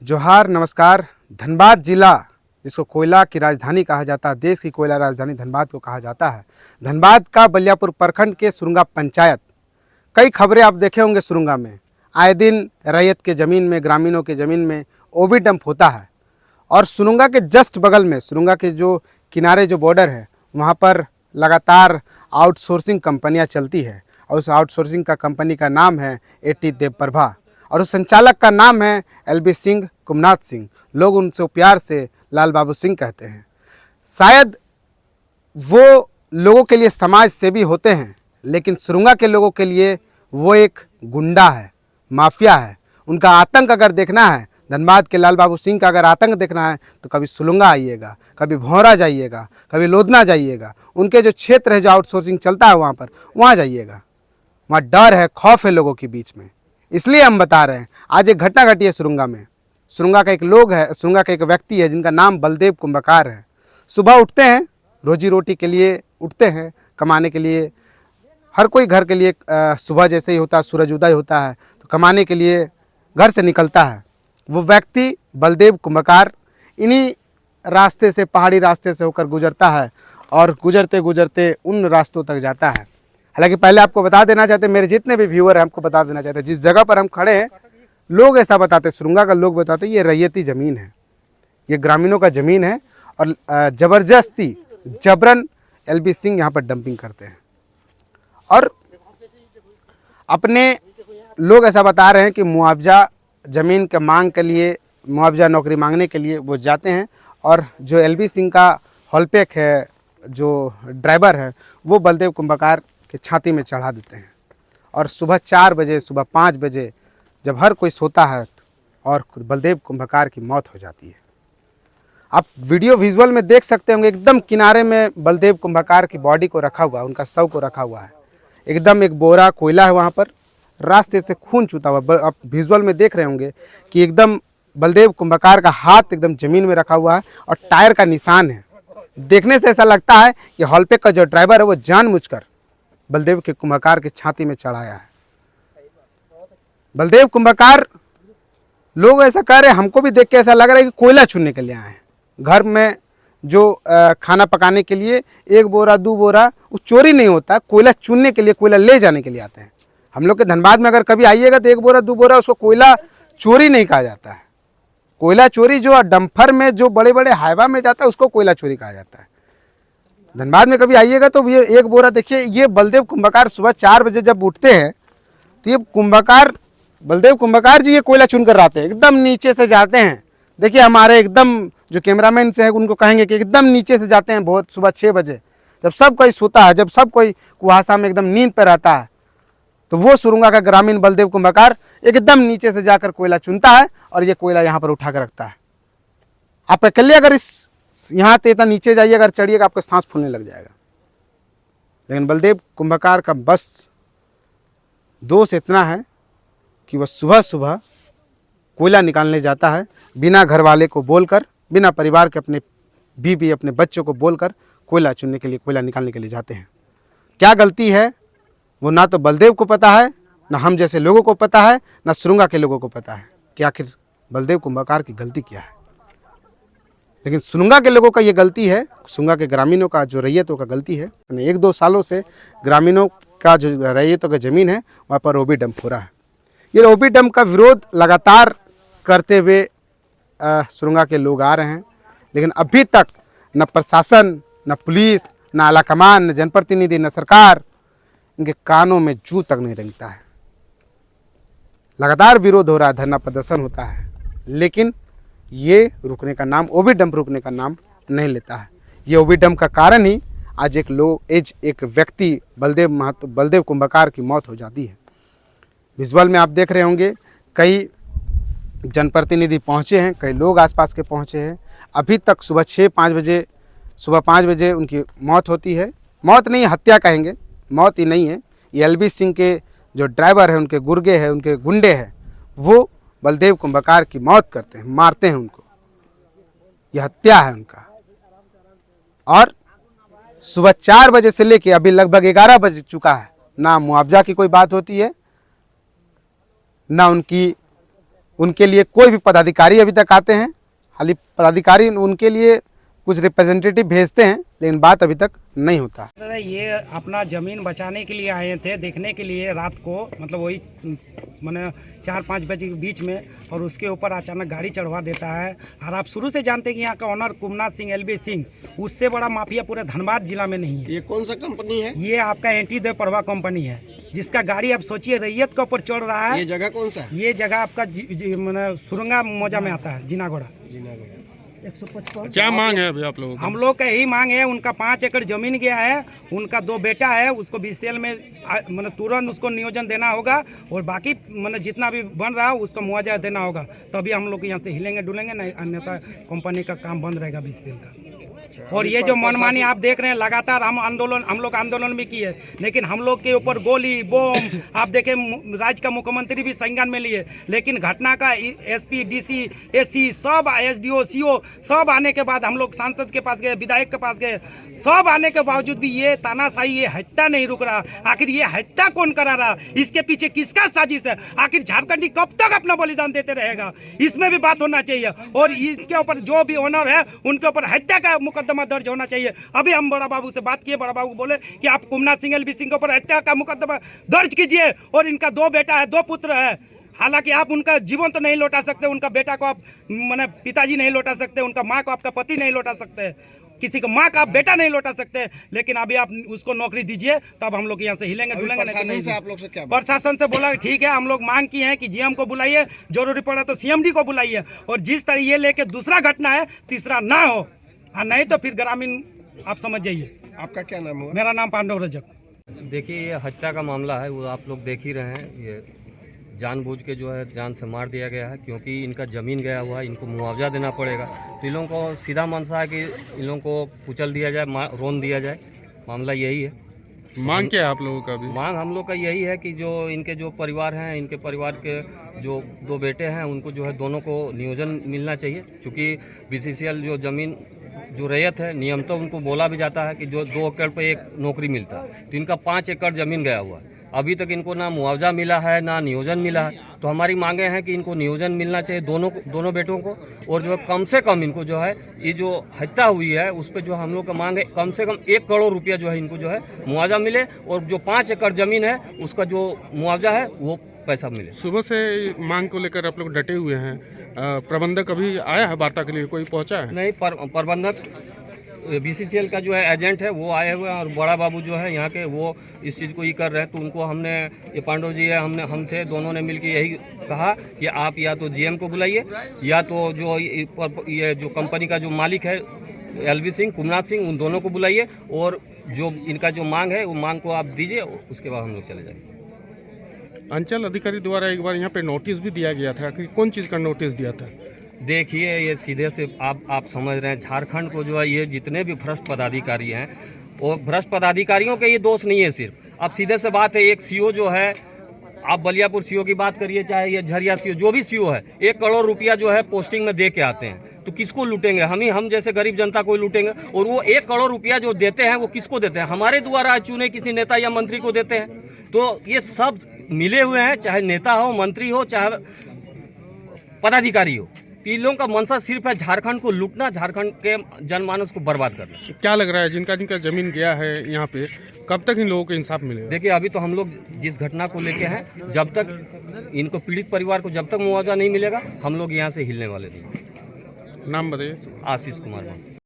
जोहार, नमस्कार। धनबाद जिला, जिसको कोयला की राजधानी कहा जाता है, देश की कोयला राजधानी धनबाद को कहा जाता है। धनबाद का बलियापुर प्रखंड के सुरुंगा पंचायत, कई खबरें आप देखे होंगे सुरुंगा में। आए दिन रैयत के ज़मीन में, ग्रामीणों के ज़मीन में ओबी डंप होता है। और सुरुंगा के जस्ट बगल में, सुरुंगा के जो किनारे जो बॉर्डर है, वहाँ पर लगातार आउटसोर्सिंग कंपनियाँ चलती है। और उस आउटसोर्सिंग का कंपनी का नाम है एटी देवप्रभा, और उस संचालक का नाम है एलबी सिंह कुमनाथ सिंह। लोग उनसे प्यार से लाल बाबू सिंह कहते हैं। शायद वो लोगों के लिए समाज सेवी होते हैं, लेकिन सुरुंगा के लोगों के लिए वो एक गुंडा है, माफिया है। उनका आतंक अगर देखना है, धनबाद के लाल बाबू सिंह का अगर आतंक देखना है, तो कभी सुरुंगा आइएगा, कभी भौरा जाइएगा, कभी लोधना जाइएगा। उनके जो क्षेत्र है, जो आउटसोर्सिंग चलता है वहाँ पर, वहाँ जाइएगा। वहाँ डर है, खौफ है लोगों के बीच में। इसलिए हम बता रहे हैं। आज एक घटना घटी है सुरुंगा में। सुरुंगा का एक लोग है, सुरुंगा का एक व्यक्ति है जिनका नाम बलदेव कुंभकार है। सुबह उठते हैं, रोजी रोटी के लिए उठते हैं, कमाने के लिए। हर कोई घर के लिए सुबह जैसे ही होता है, सूरज उदय होता है तो कमाने के लिए घर से निकलता है। वो व्यक्ति बलदेव कुंभकार इन्हीं रास्ते से, पहाड़ी रास्ते से होकर गुजरता है और गुजरते गुजरते उन रास्तों तक जाता है। हालांकि पहले आपको बता देना चाहते, मेरे जितने भी व्यूअर हैं हमको बता देना चाहते, जिस जगह पर हम खड़े हैं लोग ऐसा बताते, सुरुंगा का लोग बताते ये रैयती ज़मीन है, ये ग्रामीणों का ज़मीन है। और ज़बरदस्ती, जबरन एलबी सिंह यहाँ पर डंपिंग करते हैं। और अपने लोग ऐसा बता रहे हैं कि मुआवजा ज़मीन के मांग के लिए, मुआवजा नौकरी मांगने के लिए वो जाते हैं। और जो एलबी सिंह का हॉलपेक है, जो ड्राइवर है, वो बलदेव कुंभकार के छाती में चढ़ा देते हैं। और सुबह 4 बजे, सुबह 5 बजे जब हर कोई सोता है और बलदेव कुंभकार की मौत हो जाती है। आप वीडियो विजुअल में देख सकते होंगे, एकदम किनारे में बलदेव कुंभकार की बॉडी को रखा हुआ है, उनका शव को रखा हुआ है। एकदम एक बोरा कोयला है वहाँ पर, रास्ते से खून चूता हुआ। आप विजुअल में देख रहे होंगे कि एकदम बलदेव कुंभकार का हाथ एकदम ज़मीन में रखा हुआ है और टायर का निशान है। देखने से ऐसा लगता है कि हॉलपेक का जो ड्राइवर है वो जानबूझकर बलदेव के कुंभकार की छाती में चढ़ाया है। बलदेव कुंभकार, लोग ऐसा कह रहे हैं, हमको भी देख के ऐसा लग रहा है कि कोयला चुनने के लिए आए हैं। घर में जो खाना पकाने के लिए 1 बोरा 2 बोरा, वो चोरी नहीं होता, कोयला चुनने के लिए, कोयला ले जाने के लिए आते हैं। हम लोग के धनबाद में अगर कभी आइएगा तो 1 बोरा 2 बोरा, उसको कोयला चोरी नहीं कहा जाता है। कोयला चोरी जो डंपर में, जो बड़े बड़े हाईवा में जाता है, उसको कोयला चोरी कहा जाता है। धनबाद में कभी आइएगा तो ये 1 बोरा देखिए। ये बलदेव कुंभकार सुबह 4 बजे जब उठते हैं तो ये बलदेव कुंभकार जी ये कोयला चुन कर आते हैं। एकदम नीचे से जाते हैं। देखिए हमारे एकदम जो कैमरामैन से है उनको कहेंगे कि एकदम नीचे से जाते हैं, बहुत सुबह 6 बजे जब सब कोई सोता है, जब सब कोई कुहासा में एकदम नींद पर रहता है, तो वो सुरुंगा का ग्रामीण बलदेव कुंभकार एकदम नीचे से जाकर कोयला चुनता है और ये कोयला यहाँ पर उठा कर रखता है। आप अकेले अगर इस यहाँ से इतना नीचे जाइए, अगर चढ़िएगा, आपको सांस फूलने लग जाएगा। लेकिन बलदेव कुंभकार का बस दोष इतना है कि वह सुबह सुबह कोयला निकालने जाता है, बिना घर वाले को बोलकर, बिना परिवार के, अपने बीवी, अपने बच्चों को बोलकर कोयला चुनने के लिए, कोयला निकालने के लिए जाते हैं। क्या गलती है वो ना तो बलदेव को पता है, ना हम जैसे लोगों को पता है, ना सुरुंगा के लोगों को पता है कि आखिर बलदेव कुंभकार की गलती क्या है। लेकिन सुरुंगा के लोगों का ये गलती है, सुरुंगा के ग्रामीणों का, जो रैयतों का गलती है। 1-2 सालों से ग्रामीणों का जो रैयतों का ज़मीन है वहाँ पर ओबी डंप हो रहा है। ये ओबी डंप का विरोध लगातार करते हुए सुरुंगा के लोग आ रहे हैं, लेकिन अभी तक न प्रशासन, न पुलिस, न आलाकमान, न जनप्रतिनिधि, न सरकार इनके कानों में जू तक नहीं रेंगता है। लगातार विरोध हो रहा है, धरना प्रदर्शन होता है, लेकिन ये रुकने का नाम, ओबी डंप रुकने का नाम नहीं लेता है। ये ओबी डंप का कारण ही आज एक व्यक्ति बलदेव कुंभकार की मौत हो जाती है। विजुअल में आप देख रहे होंगे, कई जनप्रतिनिधि पहुँचे हैं, कई लोग आसपास के पहुँचे हैं। अभी तक सुबह 5 बजे उनकी मौत होती है। मौत नहीं, हत्या कहेंगे, मौत ही नहीं है। ये एलबी सिंह के जो ड्राइवर है, उनके गुर्गे हैं, उनके गुंडे हैं, वो बलदेव कुंभकार की मौत करते हैं, मारते हैं उनको। यह हत्या है उनका। और सुबह 4 बजे से लेके अभी लगभग 11 बज चुका है, ना मुआवजा की कोई बात होती है, ना उनकी उनके लिए कोई भी पदाधिकारी अभी तक आते हैं, खाली पदाधिकारी उनके लिए कुछ रिप्रेजेंटेटिव भेजते हैं, लेकिन बात अभी तक नहीं होता। दादा ये अपना ज़मीन बचाने के लिए आए थे, देखने के लिए रात को, मतलब वही मैंने 4-5 बजे के बीच में, और उसके ऊपर अचानक गाड़ी चढ़वा देता है। और आप शुरू से जानते हैं कि यहाँ का ऑनर कुमनाथ सिंह, LB सिंह, उससे बड़ा माफिया पूरे धनबाद जिला में नहीं है। ये कौन सा कंपनी है? ये आपका एंटी देव प्रभा कंपनी है, जिसका गाड़ी आप सोचिए रैयत के ऊपर चढ़ रहा है। ये जगह कौन सा है? ये जगह आपका मैंने सुरंगा मौजा में आता है, जीनागोड़ा। 155। क्या मांग है अभी आप लोगों की? हम लोग का यही मांग है, उनका 5 एकड़ जमीन गया है, उनका 2 बेटा है, उसको BCL में मतलब तुरंत उसको नियोजन देना होगा, और बाकी मतलब जितना भी बन रहा है उसको मुआवजा देना होगा, तभी हम लोग यहाँ से हिलेंगे डुलेंगे, नहीं अन्यथा कंपनी का काम बंद रहेगा BCL का। और ये जो मनमानी आप देख रहे हैं, लगातार हम लोग आंदोलन भी किए, लेकिन हम लोग के ऊपर गोली बम, आप देखें राज्य का मुख्यमंत्री भी संज्ञान में लिए, लेकिन घटना का SP DC SC सब SDO CO सब आने के बाद हम लोग सांसद के पास गए, विधायक के पास गए, सब आने के बावजूद भी ये तानाशाही, ये हत्या नहीं रुक रहा। आखिर ये हत्या कौन करा रहा, इसके पीछे किसका साजिश है? आखिर झारखंडी कब तक अपना बलिदान देते रहेगा? इसमें भी बात होना चाहिए, और इसके ऊपर जो भी ऑनर है उनके ऊपर हत्या का मुकदमा दर्ज होना चाहिए। अभी हम बड़ा बाबू से बात किए, बड़ा बाबू बोले कि आप कुमनाथ सिंह LB सिंह के ऊपर हत्या का मुकदमा दर्ज कीजिए, और इनका 2 बेटा है, 2 पुत्र है। हालांकि आप उनका जीवन तो नहीं लौटा सकते, उनका बेटा को आप मैंने पिताजी नहीं लौटा सकते, उनका माँ को आपका पति नहीं लौटा सकते, किसी को माँ का आप बेटा नहीं लौटा सकते, लेकिन अभी आप उसको नौकरी दीजिए, तब हम लोग यहाँ से हिलेंगे डुलेंगे। प्रशासन से आप लोग से क्या बात? प्रशासन से बोला ठीक है, हम लोग मांग किए हैं कि GM को बुलाइए, जरूरी पड़ा तो CMD को बुलाइए, और जिस तरह ये लेके दूसरा घटना है तीसरा ना हो, हाँ नहीं तो फिर ग्रामीण आप समझ जाइए। आपका क्या नाम हुआ? मेरा नाम पांडव रजक। देखिए, ये हत्या का मामला है, वो आप लोग देख ही रहे हैं। ये जानबूझ के जो है जान से मार दिया गया है, क्योंकि इनका ज़मीन गया हुआ है, इनको मुआवजा देना पड़ेगा। तो इन लोगों को सीधा मनसा है कि इन लोगों को कुचल दिया जाए, रोन दिया जाए। मामला यही है। मांग क्या है आप लोगों का अभी? मांग हम लोग का यही है कि जो इनके जो परिवार हैं, इनके परिवार के जो 2 बेटे हैं, उनको जो है दोनों को नियोजन मिलना चाहिए। क्योंकि BCCL जो ज़मीन जो रैयत है, नियम तो उनको बोला भी जाता है कि जो 2 एकड़ पे एक नौकरी मिलता है, तो इनका 5 एकड़ ज़मीन गया हुआ है। अभी तक इनको ना मुआवजा मिला है, ना नियोजन मिला है। तो हमारी मांगे हैं कि इनको नियोजन मिलना चाहिए दोनों बेटों को, और जो है कम से कम इनको जो है ये जो हत्या हुई है उस पर जो हम लोग का मांग है, कम से कम 1 करोड़ रुपया जो है इनको जो है मुआवजा मिले, और जो 5 एकड़ ज़मीन है उसका जो मुआवजा है वो पैसा मिले। सुबह से मांग को लेकर आप लोग डटे हुए हैं। प्रबंधक अभी आया है वार्ता के लिए, कोई पहुंचा है? नहीं, प्रबंधक BCCL का जो है एजेंट है वो आए हुए हैं, और बड़ा बाबू जो है यहाँ के वो इस चीज़ को ही कर रहे हैं। तो उनको हमने, ये पांडव जी है, हम थे, दोनों ने मिलकर यही कहा कि आप या तो GM को बुलाइए, या तो जो ये जो कंपनी का जो मालिक है LB सिंह, कुमनाथ सिंह, उन दोनों को बुलाइए, और जो इनका जो मांग है वो मांग को आप दीजिए, उसके बाद हम लोग चले जाएंगे। अंचल अधिकारी द्वारा एक बार यहाँ पे नोटिस भी दिया गया था कि कौन चीज़ का नोटिस दिया था? देखिए, ये सीधे से आप समझ रहे हैं, झारखंड को जो है ये जितने भी भ्रष्ट पदाधिकारी हैं, और भ्रष्ट पदाधिकारियों के ये दोष नहीं है सिर्फ। अब सीधे से बात है, एक CO जो है, आप बलियापुर CO की बात करिए, चाहे ये झरिया CO, जो भी CO है, 1 करोड़ रुपया जो है पोस्टिंग में दे के आते हैं। तो किसको लूटेंगे? हम जैसे गरीब जनता को लूटेंगे। और वो 1 करोड़ रुपया जो देते हैं वो किसको देते हैं? हमारे द्वारा चुने किसी नेता या मंत्री को देते हैं। तो ये सब मिले हुए हैं, चाहे नेता हो, मंत्री हो, चाहे पदाधिकारी हो। इन लोगों का मंशा सिर्फ है झारखंड को लूटना, झारखंड के जनमानस को बर्बाद करना। क्या लग रहा है जिनका जमीन गया है यहाँ पे, कब तक इन लोगों को इंसाफ मिलेगा? देखिए, अभी तो हम लोग जिस घटना को लेके हैं, जब तक इनको पीड़ित परिवार को जब तक मुआवजा नहीं मिलेगा, हम लोग यहाँ से हिलने वाले नहीं। नाम बताइए। आशीष कुमार।